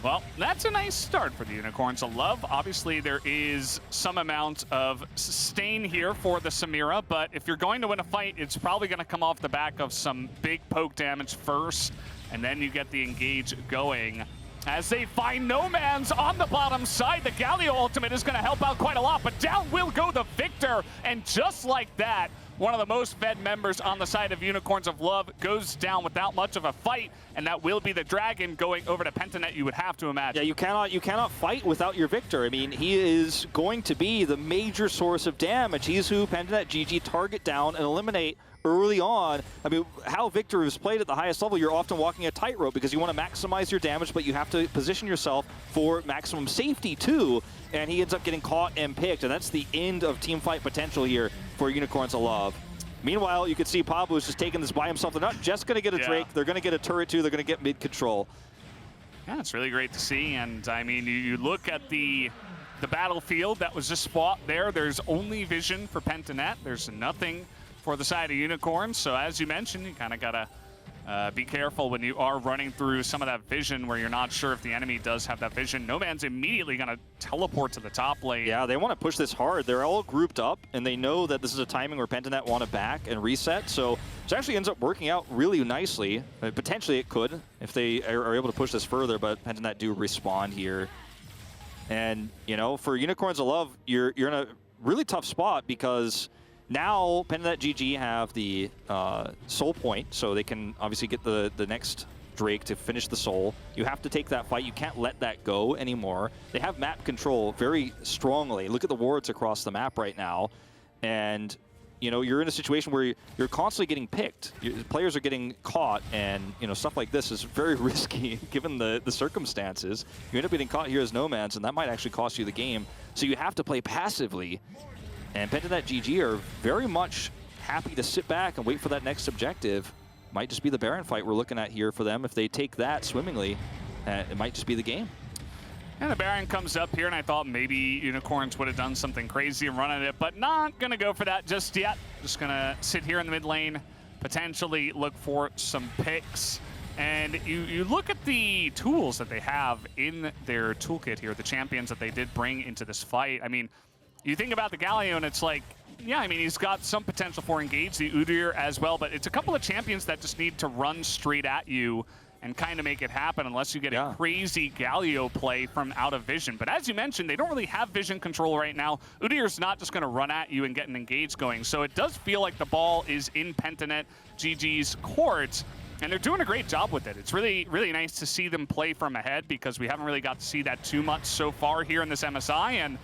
Well, that's a nice start for the Unicorns of Love. Obviously, there is some amount of sustain here for the Samira, but if you're going to win a fight, it's probably going to come off the back of some big poke damage first, and then you get the engage going. As they find Nomanz on the bottom side, the Galio ultimate is going to help out quite a lot, but down will go the Viktor, and just like that, one of the most fed members on the side of Unicorns of Love goes down without much of a fight, and that will be the Dragon going over to Pentanet, you would have to imagine. Yeah, you cannot fight without your Viktor. I mean, he is going to be the major source of damage. He's who Pentanet GG target down and eliminate early on. I mean, how Viktor is played at the highest level, you're often walking a tightrope because you want to maximize your damage, but you have to position yourself for maximum safety too, and he ends up getting caught and picked, and that's the end of team fight potential here for Unicorns of Love. Meanwhile, you can see Pabu is just taking this by himself. They're not just going to get a Drake, they're going to get a turret too, they're going to get mid-control. Yeah, it's really great to see, and I mean, you look at the battlefield that was just fought there, there's only vision for Pentanet, there's nothing for the side of Unicorns, so as you mentioned, you kind of got to be careful when you are running through some of that vision where you're not sure if the enemy does have that vision. Nomanz immediately going to teleport to the top lane. Yeah, they want to push this hard. They're all grouped up, and they know that this is a timing where Pentanet want to back and reset, so this actually ends up working out really nicely. Potentially it could if they are able to push this further, but Pentanet do respond here. And, you know, for Unicorns of Love, you're in a really tough spot because now Pentanet GG have the soul point, so they can obviously get the next Drake to finish the soul. You have to take that fight. You can't let that go anymore. They have map control very strongly. Look at the wards across the map right now. And, you know, you're in a situation where you're constantly getting picked. Players are getting caught, and, you know, stuff like this is very risky given the circumstances. You end up getting caught here as Nomanz, and that might actually cost you the game. So you have to play passively. And Pentanet GG are very much happy to sit back and wait for that next objective. Might just be the Baron fight we're looking at here for them. If they take that swimmingly, it might just be the game. And the Baron comes up here, and I thought maybe Unicorns would have done something crazy and run at it, but not going to go for that just yet. Just going to sit here in the mid lane, potentially look for some picks. And you look at the tools that they have in their toolkit here, the champions that they did bring into this fight. I mean, you think about the Galio, and it's like, yeah, I mean, he's got some potential for engage, the Udyr as well, but it's a couple of champions that just need to run straight at you and kind of make it happen unless you get a crazy Galio play from out of vision. But as you mentioned, they don't really have vision control right now. Udyr's not just going to run at you and get an engage going, so it does feel like the ball is in Pentanet GG's court, and they're doing a great job with it. It's really, really nice to see them play from ahead because we haven't really got to see that too much so far here in this MSI, and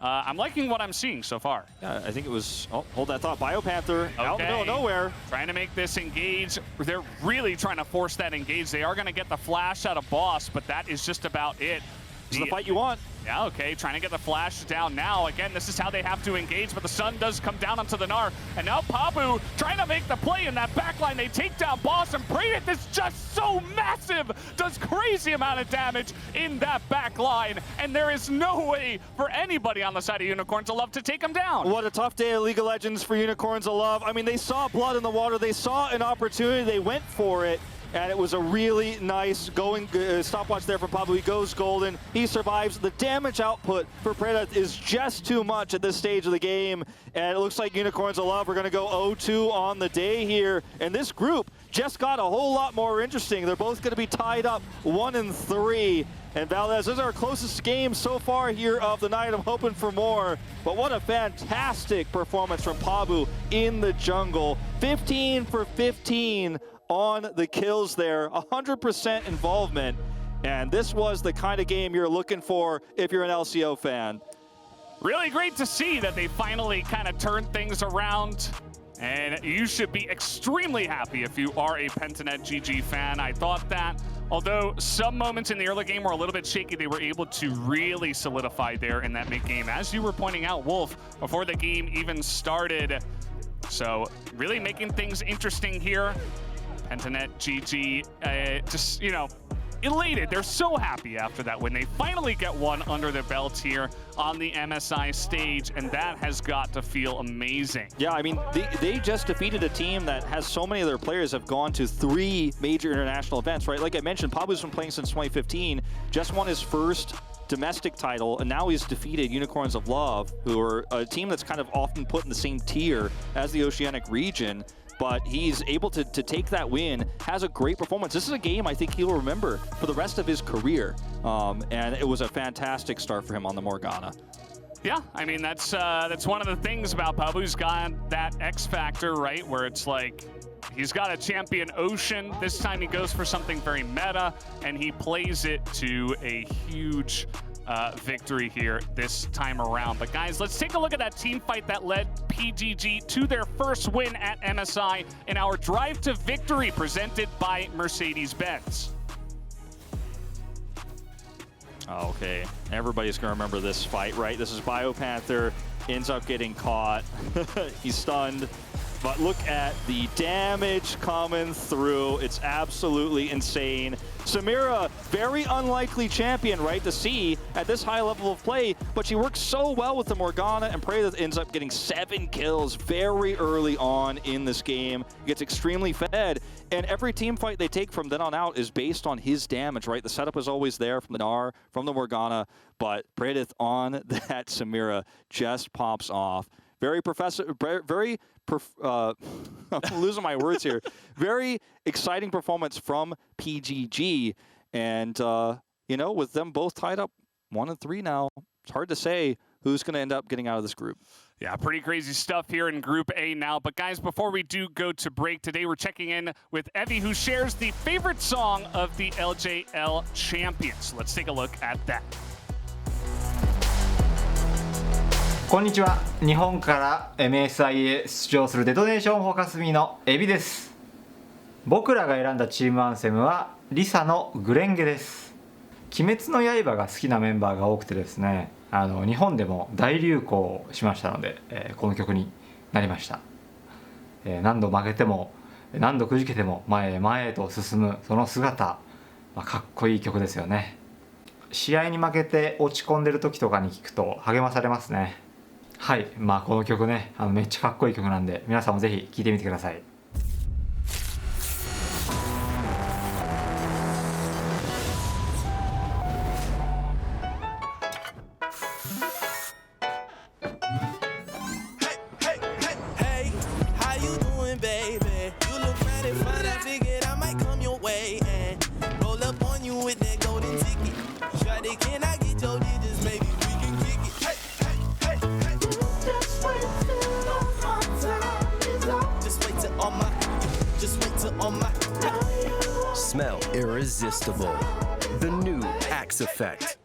I'm liking what I'm seeing so far. Yeah, I think it was, oh, hold that thought, BioPanther out in the middle of nowhere. Trying to make this engage. They're really trying to force that engage. They are going to get the flash out of Boss, but that is just about it. This is the fight you want. Yeah, okay, trying to get the flash down now. Again, this is how they have to engage, but the sun does come down onto the Gnar. And now Pabu trying to make the play in that backline. They take down Boss, and Praedyth is just so massive. Does crazy amount of damage in that backline. And there is no way for anybody on the side of Unicorns of Love to take him down. What a tough day of League of Legends for Unicorns of Love. I mean, they saw blood in the water. They saw an opportunity. They went for it. And it was a really nice stopwatch there from Pabu. He goes golden. He survives. The damage output for Praedyth is just too much at this stage of the game. And it looks like Unicorns of Love are going to go 0-2 on the day here. And this group just got a whole lot more interesting. They're both going to be tied up 1-3. And Valdes, this is our closest game so far here of the night. I'm hoping for more. But what a fantastic performance from Pabu in the jungle. 15 for 15 on the kills there, 100% involvement. And this was the kind of game you're looking for if you're an LCO fan. Really great to see that they finally kind of turned things around. And you should be extremely happy if you are a Pentanet GG fan. I thought that, although some moments in the early game were a little bit shaky, they were able to really solidify there in that mid-game. As you were pointing out, Wolf, before the game even started. So really making things interesting here. Pentanet GG, just, you know, elated. They're so happy after that win. They finally get one under their belt here on the MSI stage, and that has got to feel amazing. Yeah, I mean, they just defeated a team that has so many of their players have gone to 3 major international events, right? Like I mentioned, Pabu's been playing since 2015, just won his first domestic title, and now he's defeated Unicorns of Love, who are a team that's kind of often put in the same tier as the Oceanic region. But he's able to take that win, has a great performance. This is a game I think he'll remember for the rest of his career. And it was a fantastic start for him on the Morgana. Yeah, I mean, that's one of the things about Pabu. He's got that X factor, right, where it's like, he's got a champion Ocean. This time he goes for something very meta, and he plays it to a huge victory here this time around. But guys, let's take a look at that team fight that led PGG to their first win at MSI in our Drive to Victory presented by Mercedes-Benz. Okay, everybody's gonna remember this fight, right? This is BioPanther, ends up getting caught. He's stunned. But look at the damage coming through. It's absolutely insane. Samira, very unlikely champion, right, to see at this high level of play, but she works so well with the Morgana, and Praedyth ends up getting 7 kills very early on in this game. Gets extremely fed, and every team fight they take from then on out is based on his damage, right? The setup is always there from the Gnar, from the Morgana, but Praedyth on that Samira just pops off. I'm losing my words here. Very exciting performance from PGG. And, you know, with them both tied up 1-3 now, it's hard to say who's going to end up getting out of this group. Yeah, pretty crazy stuff here in Group A now. But guys, before we do go to break, today we're checking in with Evie, who shares the favorite song of the LJL champions. Let's take a look at that. こんにちは。日本から MSI へ出場するデトネーションフォーカスミのエビです。僕らが選んだチームアンセムはリサのグレンゲです。鬼滅の刃が好きなメンバーが多くてですね、日本でも大流行しましたので、この曲になりました。何度負けても何度くじけても前へ前へと進むその姿、かっこいい曲ですよね。試合に負けて落ち込んでる時とかに聴くと励まされますね。はい、この曲ね、めっちゃかっこいい曲なんで皆さんもぜひ聴いてみてください。Smell irresistible. The new Axe effect.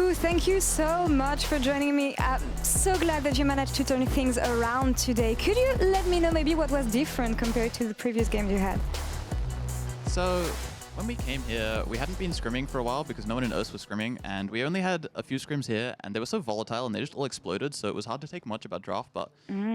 Pabu, thank you so much for joining me. I'm so glad that you managed to turn things around today. Could you let me know maybe what was different compared to the previous games you had? So when we came here, we hadn't been scrimming for a while because no one in Earth was scrimming, and we only had a few scrims here, and they were so volatile and they just all exploded, so it was hard to take much about draft. But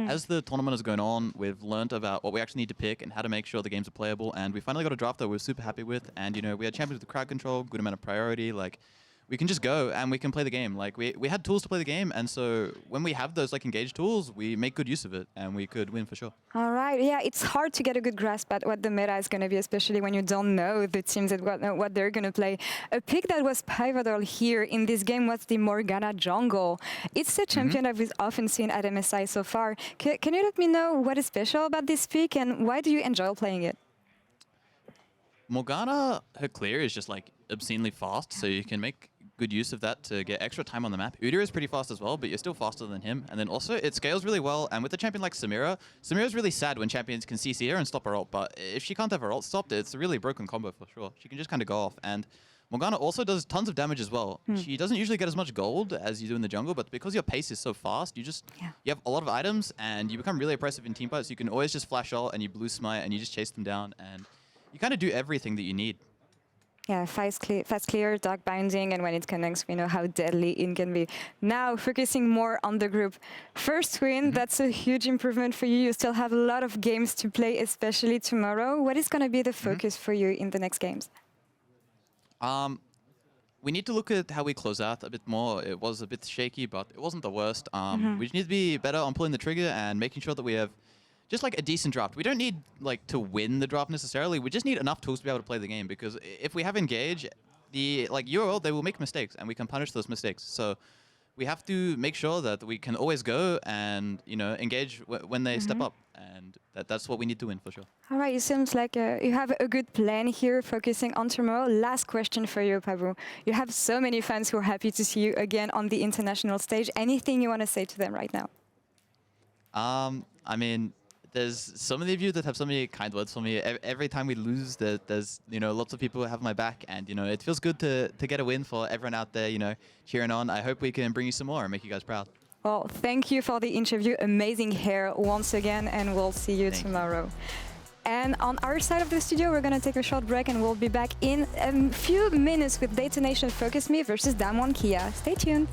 as the tournament has gone on, we've learned about what we actually need to pick and how to make sure the games are playable, and we finally got a draft that we're super happy with. And you know, we had champions with crowd control, good amount of priority, like we can just go and we can play the game. Like we had tools to play the game, and so when we have those like engaged tools, we make good use of it and we could win for sure. All right, yeah, it's hard to get a good grasp at what the meta is going to be, especially when you don't know the teams and what they're going to play. A pick that was pivotal here in this game was the Morgana jungle. It's the champion that we've often seen at MSI so far. Can you let me know what is special about this pick and why do you enjoy playing it? Morgana, her clear is just like obscenely fast, so you can make good use of that to get extra time on the map. Udyr is pretty fast as well, but you're still faster than him. And then also, it scales really well. And with a champion like Samira, Samira's really sad when champions can CC her and stop her ult. But if she can't have her ult stopped, it's a really broken combo for sure. She can just kind of go off. And Morgana also does tons of damage as well. She doesn't usually get as much gold as you do in the jungle, but because your pace is so fast, you have a lot of items and you become really oppressive in teamfights. You can always just flash ult and you blue smite and you just chase them down. And you kind of do everything that you need. Yeah, fast clear, dark binding, and when it connects, we know how deadly it can be. Now, focusing more on the group. First win, that's a huge improvement for you. You still have a lot of games to play, especially tomorrow. What is going to be the focus for you in the next games? We need to look at how we close out a bit more. It was a bit shaky, but it wasn't the worst. We just need to be better on pulling the trigger and making sure that we have just like a decent draft. We don't need like to win the draft necessarily. We just need enough tools to be able to play the game, because if we have engage, the like UOL, they will make mistakes and we can punish those mistakes. So we have to make sure that we can always go and, you know, engage when they step up, and that's what we need to win for sure. All right, it seems like you have a good plan here, focusing on tomorrow. Last question for you, Pabu. You have so many fans who are happy to see you again on the international stage. Anything you want to say to them right now? I mean, there's so many of you that have so many kind words for me. Every time we lose, there's you know, lots of people who have my back, and you know, it feels good to get a win for everyone out there, you know, cheering on. I hope we can bring you some more and make you guys proud. Well, thank you for the interview. Amazing hair once again, and we'll see you tomorrow. And on our side of the studio, we're going to take a short break, and we'll be back in a few minutes with Detonation Focus Me versus Damwon Kia. Stay tuned.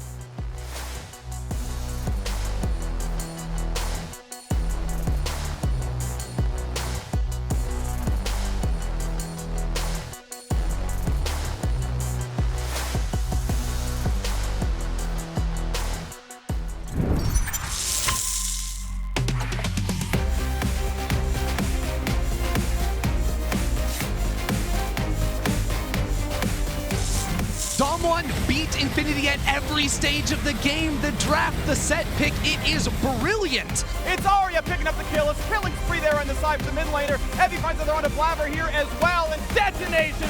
Damwon beat Infinity at every stage of the game. The draft, the set pick, it is brilliant. It's Arya picking up the kill. It's killing spree there on the side for the mid laner. Heavy finds another on a Blabber here as well. And Detonation